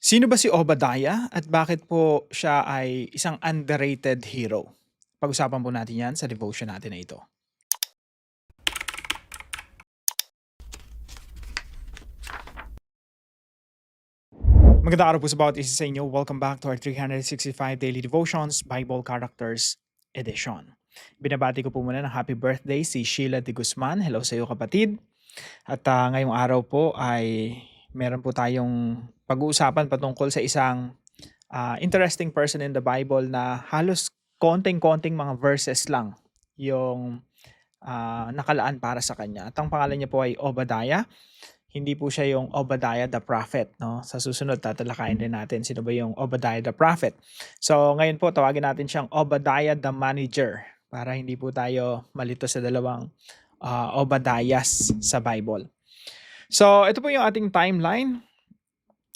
Sino ba si Obadiah at bakit po siya ay isang underrated hero? Pag-usapan po natin 'yan sa devotion natin na ito. Magandang araw po sa bawat isa sa inyo. Welcome back to our 365 Daily Devotions Bible Characters Edition. Binabati ko po muna ng happy birthday si Sheila de Guzman. Hello sa iyo kapatid. At ngayong araw po ay meron po tayong pag-uusapan patungkol sa isang interesting person in the Bible na halos konting-konting mga verses lang yung nakalaan para sa kanya. At ang pangalan niya po ay Obadiah. Hindi po siya yung Obadiah the prophet, no? Sa susunod tatalakayin din natin sino ba yung Obadiah the prophet. So ngayon po tawagin natin siyang Obadiah the manager para hindi po tayo malito sa dalawang Obadiahs sa Bible. So ito po yung ating timeline.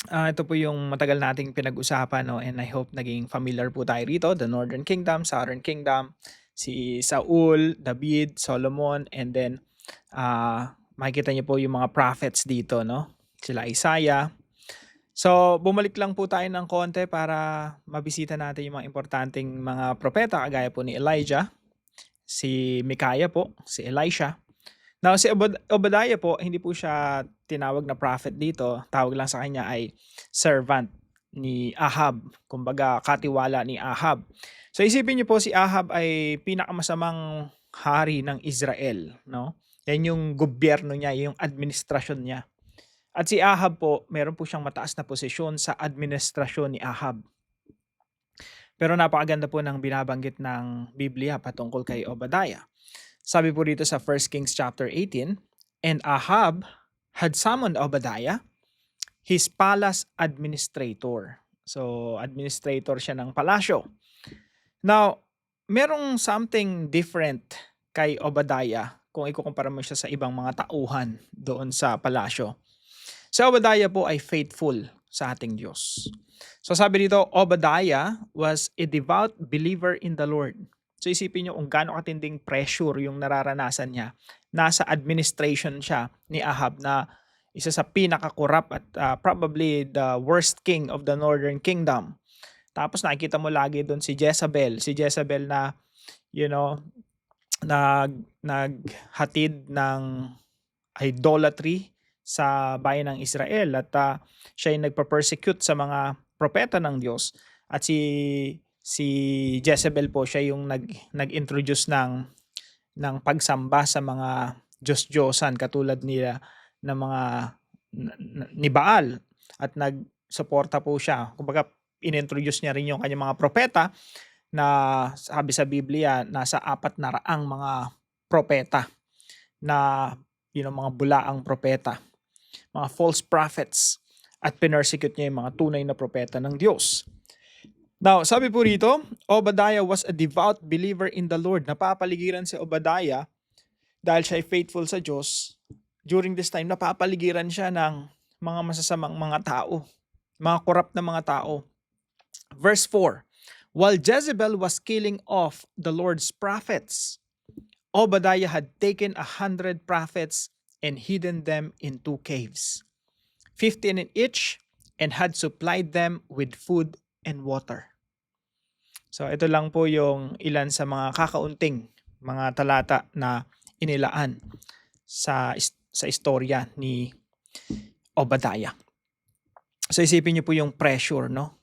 Ito po yung matagal nating pinag-usapan, no, and I hope naging familiar po tayo rito, the Northern Kingdom, Southern Kingdom, si Saul, David, Solomon, and then makikita niyo po yung mga prophets dito, no? Sila Isaiah. So, bumalik lang po tayo ng konti para mabisita natin yung mga importanteng mga propeta kagaya po ni Elijah, si Micaiah po, si Elisha. Now, si Obadiah po, hindi po siya tinawag na prophet dito. Tawag lang sa kanya ay servant ni Ahab. Kumbaga, katiwala ni Ahab. So, isipin niyo po si Ahab ay pinakamasamang hari ng Israel, no? Yan yung gobyerno niya, yung administrasyon niya. At si Ahab po, meron po siyang mataas na posisyon sa administrasyon ni Ahab. Pero napakaganda po ng binabanggit ng Biblia patungkol kay Obadiah. Sabi po dito sa 1 Kings chapter 18, and Ahab had summoned Obadiah, his palace administrator. So, administrator siya ng palasyo. Now, merong something different kay Obadiah kung ikukumpara mo siya sa ibang mga tauhan doon sa palasyo. Si Obadiah po ay faithful sa ating Diyos. So sabi dito, Obadiah was a devout believer in the Lord. So isipin nyo kung gaano katinding pressure yung nararanasan niya. Nasa administration siya ni Ahab na isa sa pinakakurap at probably the worst king of the Northern Kingdom. Tapos nakikita mo lagi doon si Jezebel. Si Jezebel na, you know, naghatid ng idolatry sa bayan ng Israel at siya ay nagpa-persecute sa mga propeta ng Diyos at si Jezebel po siya yung nag-introduce ng pagsamba sa mga Diyos-Diyosan katulad nila ng mga ni Baal at nagsuporta po siya. Kumbaga inintroduce niya rin yung kanyang mga propeta na sabi sa Biblia nasa 400 mga propeta na mga bulaang propeta, mga false prophets, at pinersecute niya yung mga tunay na propeta ng Diyos. Now, sabi po rito, Obadiah was a devout believer in the Lord. Napapaligiran si Obadiah dahil siya ay faithful sa Diyos. During this time, napapaligiran siya ng mga masasamang mga tao, mga corrupt na mga tao. Verse 4, while Jezebel was killing off the Lord's prophets, Obadiah had taken 100 prophets and hidden them in 2 caves, 15 in each, and had supplied them with food and water. So ito lang po yung ilan sa mga kakaunting mga talata na inilaan sa istorya ni Obadiah. So isipin niyo po yung pressure, no?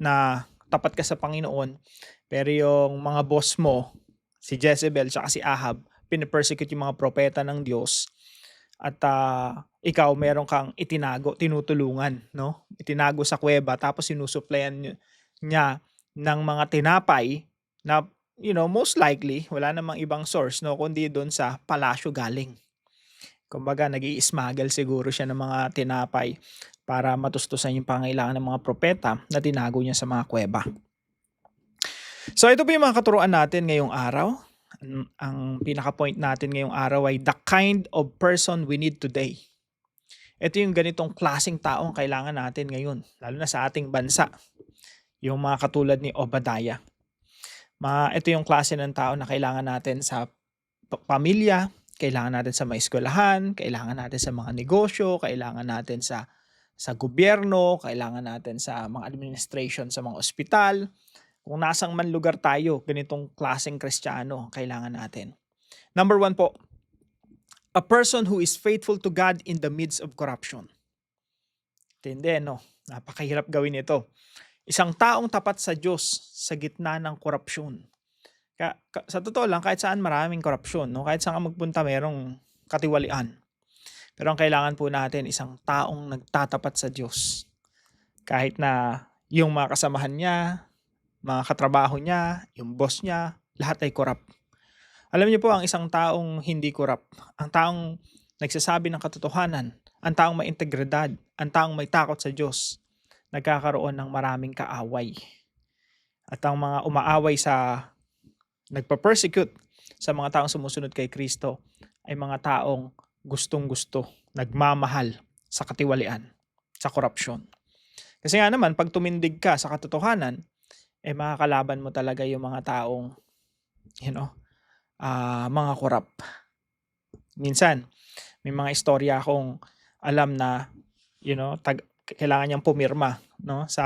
Na tapat ka sa Panginoon, pero yung mga boss mo, si Jezebel at si Ahab, pinipersecute yung mga propeta ng Diyos at ikaw meron kang itinago, tinutulungan, no? Itinago sa kuweba tapos sinusuplayan niya ng mga tinapay na most likely wala namang ibang source, no, kundi doon sa palasyo galing. Kumbaga nag-i-smuggle siguro siya ng mga tinapay para matustusan yung pangailangan ng mga propeta na tinago niya sa mga kuweba. So ito po yung mga katuruan natin ngayong araw. Ang pinaka-point natin ngayong araw ay the kind of person we need today. Ito yung ganitong klaseng taong kailangan natin ngayon, lalo na sa ating bansa. Yung mga katulad ni Obadiah. Ito yung klase ng tao na kailangan natin sa pamilya, kailangan natin sa mga eskwelahan, kailangan natin sa mga negosyo, kailangan natin sa sa gobyerno, kailangan natin sa mga administration sa mga ospital. Kung nasang man lugar tayo, ganitong klaseng Kristiyano ang kailangan natin. Number 1 po, a person who is faithful to God in the midst of corruption. Tindi, no? Napakahirap gawin ito. Isang taong tapat sa Diyos sa gitna ng korupsyon. Sa totoo lang, kahit saan maraming korupsyon, no? Kahit saan ka magpunta, merong katiwalian. Pero ang kailangan po natin, isang taong nagtatapat sa Diyos. Kahit na yung mga kasamahan niya, mga katrabaho niya, yung boss niya, lahat ay korap. Alam niyo po, ang isang taong hindi korap, ang taong nagsasabi ng katotohanan, ang taong may integridad, ang taong may takot sa Diyos, nagkakaroon ng maraming kaaway. At ang mga umaaway nagpa-persecute sa mga taong sumusunod kay Kristo ay mga taong gustong-gusto, nagmamahal sa katiwalian, sa korupsyon. Kasi nga naman, pag tumindig ka sa katotohanan, makakalaban mo talaga yung mga taong, mga korap. Minsan, may mga istorya akong alam na, kailangan niyang pumirma, no, sa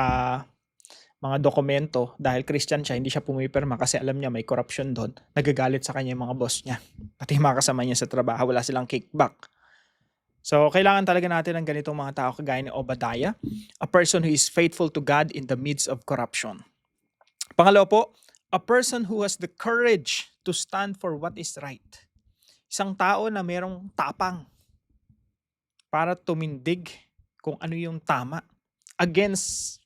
mga dokumento dahil Christian siya, hindi siya pumipirma kasi alam niya may corruption doon. Nagagalit sa kanya yung mga boss niya. Pati yung mga kasama niya sa trabaho, wala silang kickback. So, kailangan talaga natin ng ganitong mga tao kagaya ni Obadiah, a person who is faithful to God in the midst of corruption. Pangalawa po, a person who has the courage to stand for what is right. Isang tao na merong tapang para tumindig kung ano yung tama against,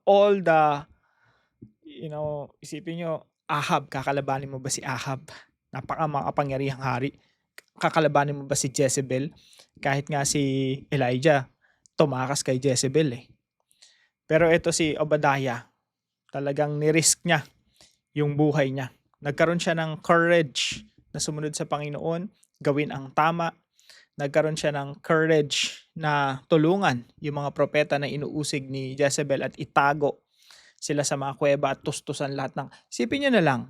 all the, isipin nyo, Ahab, kakalabanin mo ba si Ahab? Napaka-makapangyarihang hari. Kakalabanin mo ba si Jezebel? Kahit nga si Elijah, tumakas kay Jezebel eh. Pero ito si Obadiah, talagang nirisk niya yung buhay niya. Nagkaroon siya ng courage na sumunod sa Panginoon, gawin ang tama. Nagkaroon siya ng courage na tulungan yung mga propeta na inuusig ni Jezebel at itago sila sa mga kuweba at tustusan lahat ng... Isipin nyo na lang,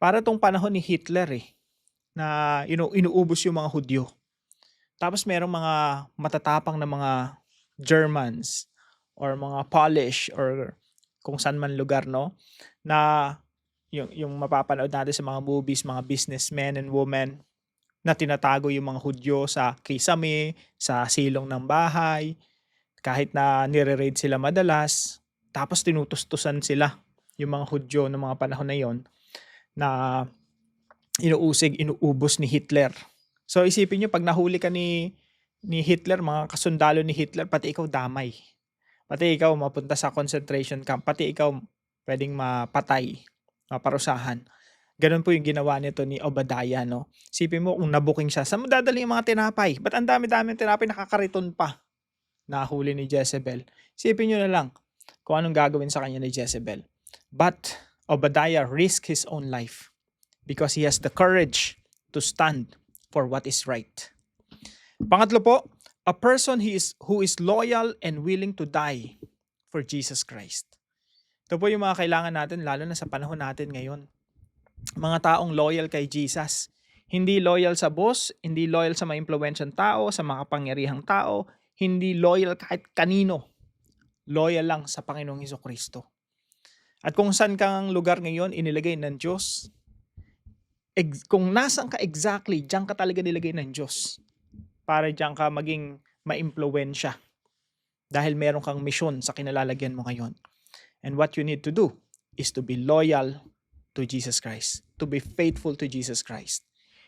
para tong panahon ni Hitler na inuubos yung mga Hudyo. Tapos merong mga matatapang na mga Germans or mga Polish or kung saan man lugar, no, na yung mapapanood natin sa mga movies, mga businessmen and women na tinatago yung mga Hudyo sa kisame, sa silong ng bahay, kahit na nire-raid sila madalas, tapos tinutustusan sila yung mga Hudyo ng mga panahon na yon na inuubos ni Hitler. So isipin nyo, pag nahuli ka ni Hitler, mga kasundalo ni Hitler, pati ikaw damay. Pati ikaw mapunta sa concentration camp, pati ikaw pwedeng mapatay, maparusahan. Ganun po yung ginawa nito ni Obadiah, no? Sipin mo kung nabuking siya, saan mo dadali yung mga tinapay? Ba't ang dami-dami tinapay nakakariton pa? Nahuli ni Jezebel. Sipin nyo na lang kung anong gagawin sa kanya ni Jezebel. But Obadiah risked his own life because he has the courage to stand for what is right. Pangatlo po, a person who is loyal and willing to die for Jesus Christ. Ito po yung mga kailangan natin, lalo na sa panahon natin ngayon. Mga taong loyal kay Jesus. Hindi loyal sa boss, hindi loyal sa mga impluwensyang tao, sa mga kapangyarihang tao, hindi loyal kahit kanino. Loyal lang sa Panginoong Hesukristo. At kung saan kang lugar ngayon inilagay ng Diyos, kung nasaan ka exactly, diyan ka talaga nilagay ng Diyos. Para diyan ka maging maimpluwensya. Dahil meron kang misyon sa kinalalagyan mo ngayon. And what you need to do is to be loyal to Jesus Christ. To be faithful to Jesus Christ.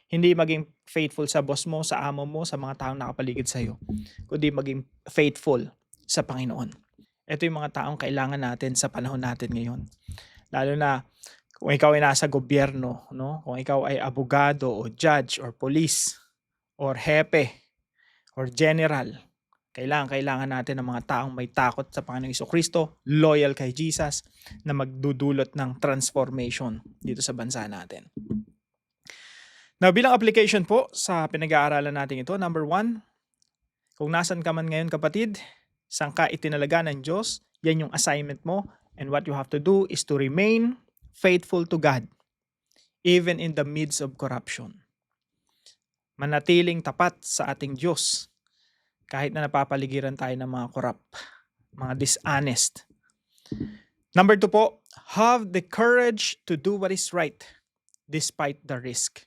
Hindi maging faithful sa boss mo, sa amo mo, sa mga taong nakapaligid sa'yo. Kundi maging faithful sa Panginoon. Ito yung mga taong kailangan natin sa panahon natin ngayon. Lalo na kung ikaw ay nasa gobyerno, no? Kung ikaw ay abogado o judge or police or hepe or general, kailangan natin ng mga taong may takot sa Panginoong Hesukristo, loyal kay Jesus, na magdudulot ng transformation dito sa bansa natin. Now, bilang application po sa pinag-aaralan natin ito, number 1, kung nasan ka man ngayon kapatid, saan ka itinalaga ng Diyos, yan yung assignment mo, and what you have to do is to remain faithful to God, even in the midst of corruption. Manatiling tapat sa ating Diyos kahit na napapaligiran tayo ng mga corrupt, mga dishonest. Number 2 po, have the courage to do what is right despite the risk.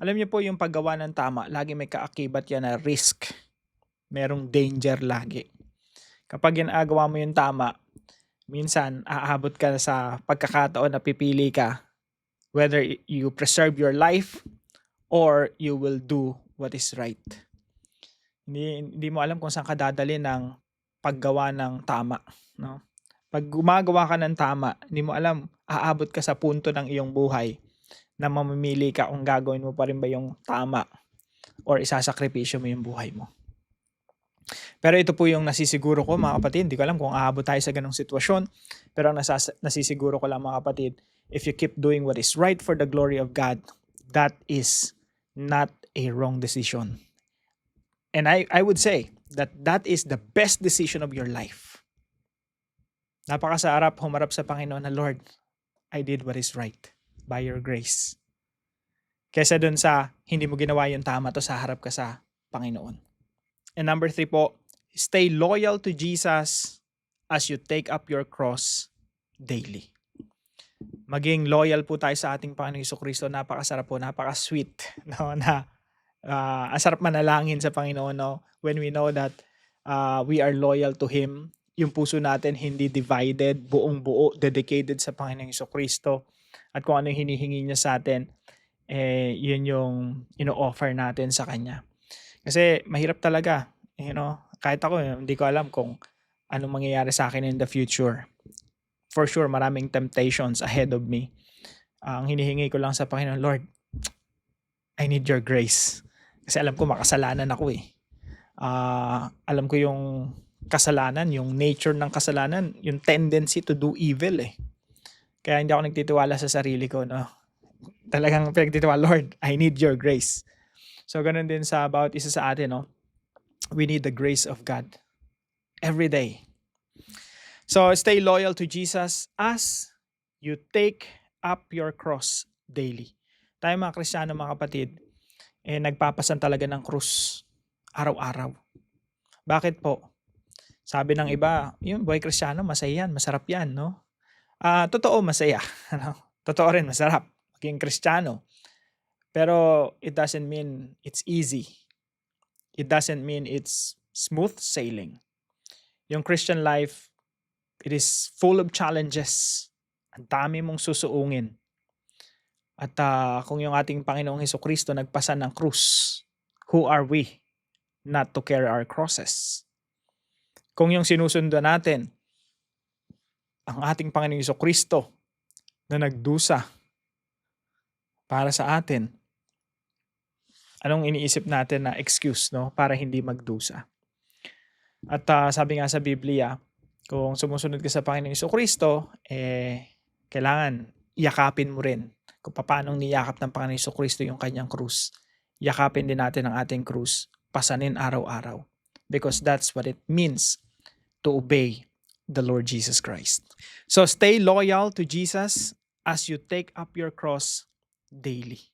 Alam niyo po yung paggawa ng tama, lagi may kaakibat yan na risk. Merong danger lagi. Kapag ginagawa mo yung tama, minsan aabot ka sa pagkakataon na pipili ka whether you preserve your life or you will do what is right. Hindi mo alam kung saan ka dadali ng paggawa ng tama, no? Pag gumagawa ka ng tama, hindi mo alam, aabot ka sa punto ng iyong buhay na mamimili ka kung gagawin mo pa rin ba yung tama or isasakripisyo mo yung buhay mo. Pero ito po yung nasisiguro ko, mga kapatid. Hindi ko alam kung aabot tayo sa ganong sitwasyon. Pero ang nasisiguro ko lang, mga kapatid, if you keep doing what is right for the glory of God, that is not a wrong decision. And I would say that is the best decision of your life. Napakasarap humarap sa Panginoon na, Lord, I did what is right by your grace. Kesa dun sa hindi mo ginawa yung tama to sa harap ka sa Panginoon. And number 3 po, stay loyal to Jesus as you take up your cross daily. Maging loyal po tayo sa ating Panginoon Jesucristo. Napakasarap po, napaka-sweet. No? Ang sarap manalangin sa Panginoon, no? When we know that we are loyal to Him. Yung puso natin hindi divided, buong-buo, dedicated sa Panginoong Jesucristo. At kung ano yung hinihingi niya sa atin, yun yung ino-offer natin sa Kanya. Kasi mahirap talaga, kahit ako, hindi ko alam kung anong mangyayari sa akin in the future. For sure, maraming temptations ahead of me. Ang hinihingi ko lang sa Panginoon, Lord, I need your grace. Kasi alam ko makasalanan ako eh. Alam ko yung kasalanan, yung nature ng kasalanan, yung tendency to do evil eh. Kaya hindi ako nagtitiwala sa sarili ko, no? Talagang pinagtitiwala, Lord, I need your grace. So ganun din sa bawat isa sa atin, no? We need the grace of God every day. So stay loyal to Jesus as you take up your cross daily. Tayo mga Kristiyano, mga kapatid, nagpapasan talaga ng krus araw-araw. Bakit po? Sabi ng iba, yung buhay Kristiyano, masaya yan, masarap yan, no? Totoo, masaya. Totoo rin, masarap maging Kristiyano. Pero it doesn't mean it's easy. It doesn't mean it's smooth sailing. Yung Christian life, it is full of challenges. Ang dami mong susuungin. At kung yung ating Panginoong Jesucristo nagpasan ng krus, who are we not to carry our crosses? Kung yung sinusundan natin, ang ating Panginoong Jesucristo na nagdusa para sa atin, anong iniisip natin na excuse, no, para hindi magdusa? At sabi nga sa Biblia, kung sumusunod ka sa Panginoong Jesucristo, kailangan yakapin mo rin kung paano niyakap ng Panginoong Jesucristo yung kanyang krus. Yakapin din natin ang ating krus, pasanin araw-araw. Because that's what it means to obey the Lord Jesus Christ. So stay loyal to Jesus as you take up your cross daily.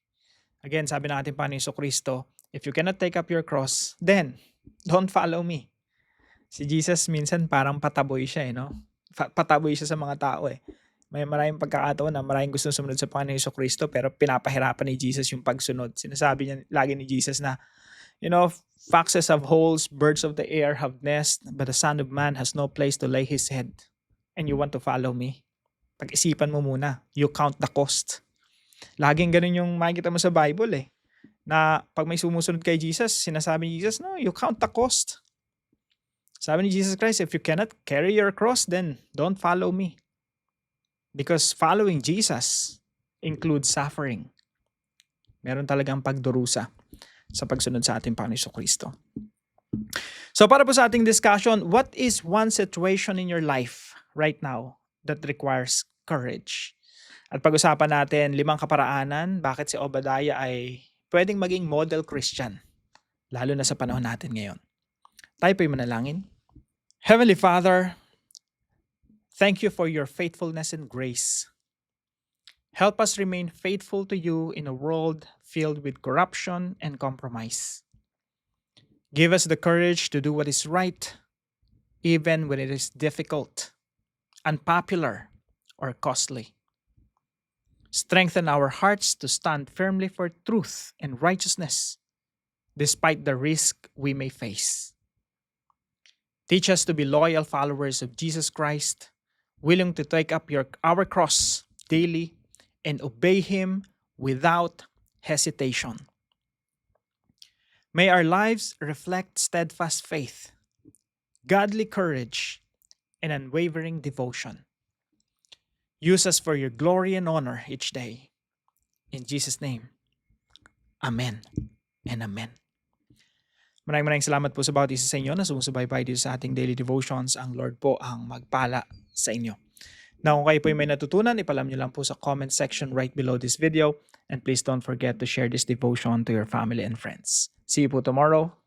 Again, sabi ng ating Panginoon Jesucristo, if you cannot take up your cross, then don't follow me. Si Jesus minsan parang pataboy siya, no? Pataboy siya sa mga tao eh. May maraming pagkakataon na maraming gusto sumunod sa Panginoon Jesucristo pero pinapahirapan ni Jesus yung pagsunod. Sinasabi niya lagi ni Jesus na, foxes have holes, birds of the air have nests, but the Son of Man has no place to lay his head. And you want to follow me? Pag-isipan mo muna. You count the cost. Laging ganun yung makikita mo sa Bible eh. Na pag may sumusunod kay Jesus, sinasabi ni Jesus, no, you count the cost. Sabi ni Jesus Christ, if you cannot carry your cross, then don't follow me. Because following Jesus includes suffering. Meron talagang pagdurusa sa pagsunod sa ating Panginoon Jesucristo. So para po sa ating discussion, what is one situation in your life right now that requires courage? At pag-usapan natin 5 kaparaanan bakit si Obadiah ay pwedeng maging model Christian, lalo na sa panahon natin ngayon. Tayo po'y manalangin. Heavenly Father, thank you for your faithfulness and grace. Help us remain faithful to you in a world filled with corruption and compromise. Give us the courage to do what is right, even when it is difficult, unpopular, or costly. Strengthen our hearts to stand firmly for truth and righteousness, despite the risk we may face. Teach us to be loyal followers of Jesus Christ, willing to take up our cross daily and obey Him without hesitation. May our lives reflect steadfast faith, godly courage, and unwavering devotion. Use us for your glory and honor each day. In Jesus' name, Amen and Amen. Maraming salamat po sa bawat isa sa inyo na sumusubaybay dito sa ating daily devotions. Ang Lord po ang magpala sa inyo. Now, kung kayo po may natutunan, ipalam nyo lang po sa comment section right below this video. And please don't forget to share this devotion to your family and friends. See you po tomorrow.